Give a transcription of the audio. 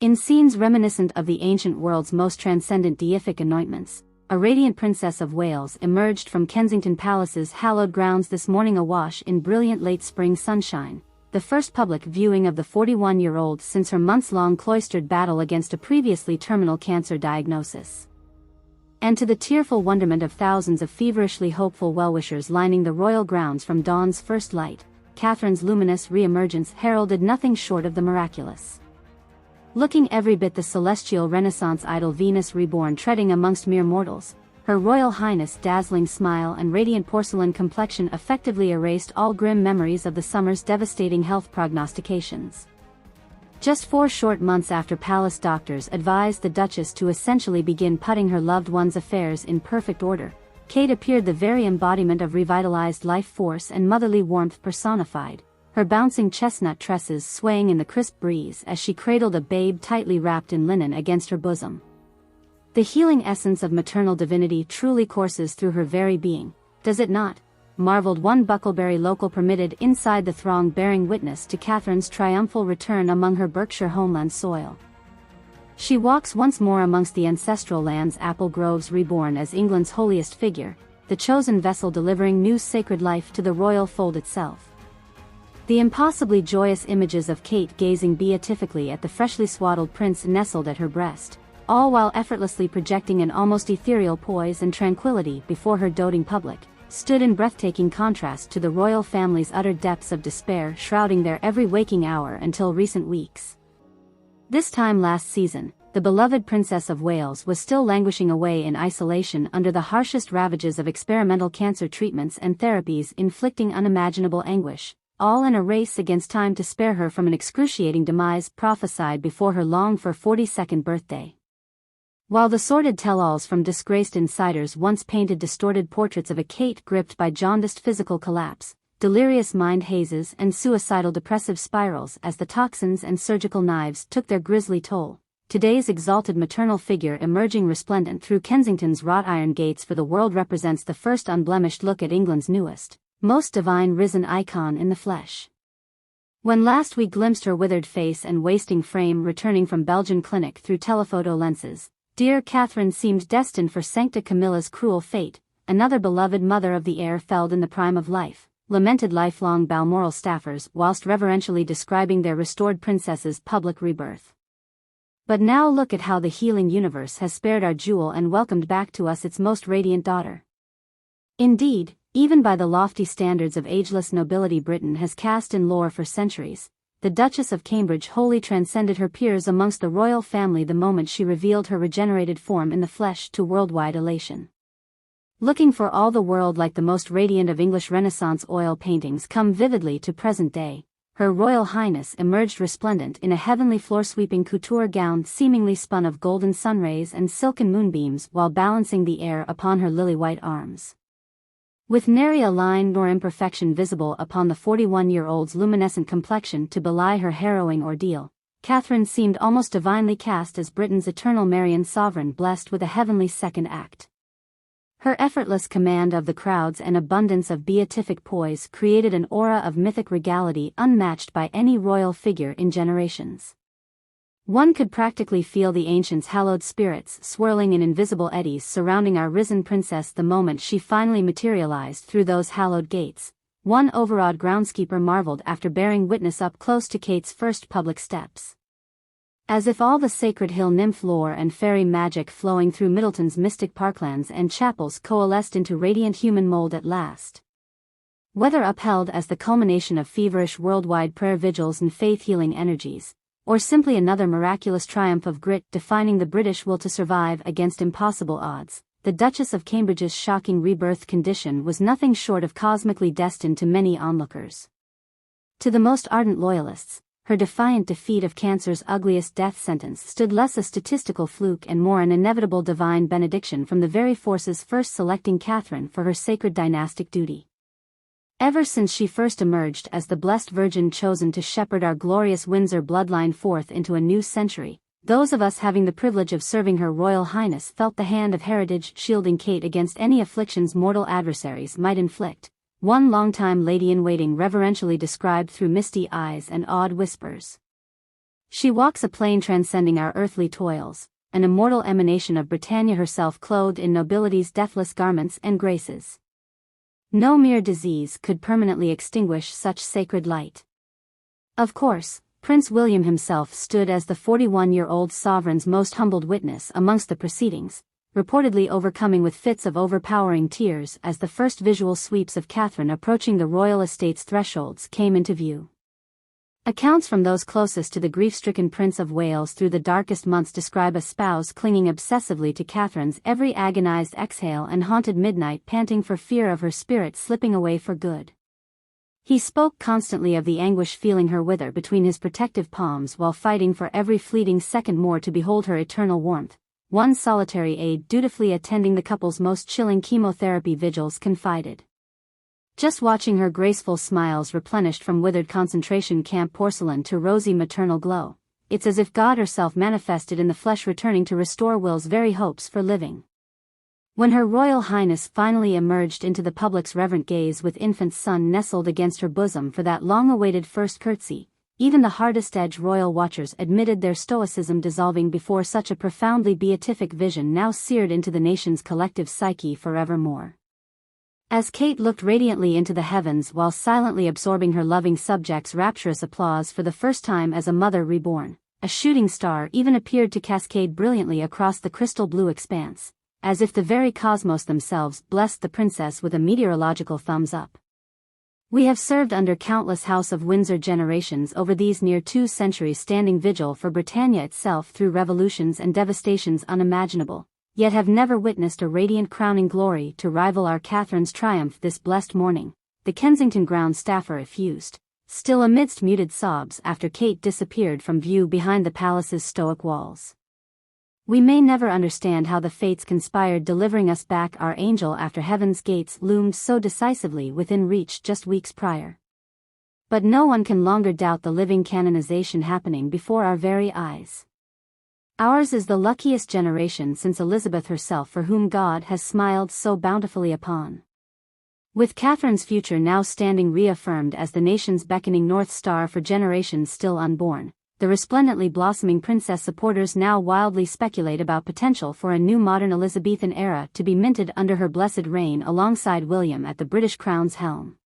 In scenes reminiscent of the ancient world's most transcendent deific anointments, a radiant princess of Wales emerged from Kensington Palace's hallowed grounds this morning awash in brilliant late spring sunshine, the first public viewing of the 41-year-old since her months-long cloistered battle against a previously terminal cancer diagnosis. And to the tearful wonderment of thousands of feverishly hopeful well-wishers lining the royal grounds from dawn's first light, Catherine's luminous re-emergence heralded nothing short of the miraculous. Looking every bit the celestial Renaissance idol Venus reborn treading amongst mere mortals, Her Royal Highness' dazzling smile and radiant porcelain complexion effectively erased all grim memories of the summer's devastating health prognostications. Just 4 short months after palace doctors advised the Duchess to essentially begin putting her loved one's affairs in perfect order, Kate appeared the very embodiment of revitalized life force and motherly warmth personified, her bouncing chestnut tresses swaying in the crisp breeze as she cradled a babe tightly wrapped in linen against her bosom. The healing essence of maternal divinity truly courses through her very being, does it not? Marveled one Bucklebury local permitted inside the throng bearing witness to Catherine's triumphal return among her Berkshire homeland soil. She walks once more amongst the ancestral land's apple groves reborn as England's holiest figure, the chosen vessel delivering new sacred life to the royal fold itself. The impossibly joyous images of Kate gazing beatifically at the freshly swaddled prince nestled at her breast, all while effortlessly projecting an almost ethereal poise and tranquility before her doting public, stood in breathtaking contrast to the royal family's utter depths of despair shrouding their every waking hour until recent weeks. This time last season, the beloved Princess of Wales was still languishing away in isolation under the harshest ravages of experimental cancer treatments and therapies inflicting unimaginable anguish, all in a race against time to spare her from an excruciating demise prophesied before her longed-for 42nd birthday. While the sordid tell-alls from disgraced insiders once painted distorted portraits of a Kate gripped by jaundiced physical collapse, delirious mind hazes and suicidal depressive spirals as the toxins and surgical knives took their grisly toll, today's exalted maternal figure emerging resplendent through Kensington's wrought iron gates for the world represents the first unblemished look at England's newest, most divine risen icon in the flesh. When last we glimpsed her withered face and wasting frame returning from Belgian clinic through telephoto lenses, dear Catherine seemed destined for Sancta Camilla's cruel fate, another beloved mother of the air felled in the prime of life, lamented lifelong Balmoral staffers whilst reverentially describing their restored princess's public rebirth. But now look at how the healing universe has spared our jewel and welcomed back to us its most radiant daughter. Indeed, even by the lofty standards of ageless nobility Britain has cast in lore for centuries, the Duchess of Cambridge wholly transcended her peers amongst the royal family the moment she revealed her regenerated form in the flesh to worldwide elation. Looking for all the world like the most radiant of English Renaissance oil paintings come vividly to present day, Her Royal Highness emerged resplendent in a heavenly floor-sweeping couture gown seemingly spun of golden sunrays and silken moonbeams while balancing the air upon her lily-white arms. With nary a line nor imperfection visible upon the 41-year-old's luminescent complexion to belie her harrowing ordeal, Catherine seemed almost divinely cast as Britain's eternal Marian sovereign blessed with a heavenly second act. Her effortless command of the crowds and abundance of beatific poise created an aura of mythic regality unmatched by any royal figure in generations. One could practically feel the ancients' hallowed spirits swirling in invisible eddies surrounding our risen princess the moment she finally materialized through those hallowed gates, one overawed groundskeeper marveled after bearing witness up close to Kate's first public steps. As if all the sacred hill nymph lore and fairy magic flowing through Middleton's mystic parklands and chapels coalesced into radiant human mold at last. Whether upheld as the culmination of feverish worldwide prayer vigils and faith-healing energies, or simply another miraculous triumph of grit defining the British will to survive against impossible odds, the Duchess of Cambridge's shocking rebirth condition was nothing short of cosmically destined to many onlookers. To the most ardent loyalists, her defiant defeat of cancer's ugliest death sentence stood less a statistical fluke and more an inevitable divine benediction from the very forces first selecting Catherine for her sacred dynastic duty. Ever since she first emerged as the blessed virgin chosen to shepherd our glorious Windsor bloodline forth into a new century, those of us having the privilege of serving Her Royal Highness felt the hand of heritage shielding Kate against any afflictions mortal adversaries might inflict, one longtime lady-in-waiting reverentially described through misty eyes and awed whispers. She walks a plane transcending our earthly toils, an immortal emanation of Britannia herself clothed in nobility's deathless garments and graces. No mere disease could permanently extinguish such sacred light. Of course, Prince William himself stood as the 41-year-old sovereign's most humbled witness amongst the proceedings, reportedly overcoming with fits of overpowering tears as the first visual sweeps of Catherine approaching the royal estate's thresholds came into view. Accounts from those closest to the grief-stricken Prince of Wales through the darkest months describe a spouse clinging obsessively to Catherine's every agonized exhale and haunted midnight panting for fear of her spirit slipping away for good. He spoke constantly of the anguish feeling her wither between his protective palms while fighting for every fleeting second more to behold her eternal warmth. One solitary aide dutifully attending the couple's most chilling chemotherapy vigils confided. Just watching her graceful smiles replenished from withered concentration camp porcelain to rosy maternal glow, it's as if God herself manifested in the flesh returning to restore Will's very hopes for living. When Her Royal Highness finally emerged into the public's reverent gaze with infant son nestled against her bosom for that long-awaited first curtsy, even the hardest-edged royal watchers admitted their stoicism dissolving before such a profoundly beatific vision now seared into the nation's collective psyche forevermore. As Kate looked radiantly into the heavens while silently absorbing her loving subjects' rapturous applause for the first time as a mother reborn, a shooting star even appeared to cascade brilliantly across the crystal blue expanse, as if the very cosmos themselves blessed the princess with a meteorological thumbs up. We have served under countless House of Windsor generations over these near 2 centuries standing vigil for Britannia itself through revolutions and devastations unimaginable, yet have never witnessed a radiant crowning glory to rival our Catherine's triumph this blessed morning, the Kensington ground staffer effused, still amidst muted sobs after Kate disappeared from view behind the palace's stoic walls. We may never understand how the fates conspired delivering us back our angel after heaven's gates loomed so decisively within reach just weeks prior. But no one can longer doubt the living canonization happening before our very eyes. Ours is the luckiest generation since Elizabeth herself for whom God has smiled so bountifully upon. With Catherine's future now standing reaffirmed as the nation's beckoning North Star for generations still unborn, the resplendently blossoming princess supporters now wildly speculate about potential for a new modern Elizabethan era to be minted under her blessed reign alongside William at the British Crown's helm.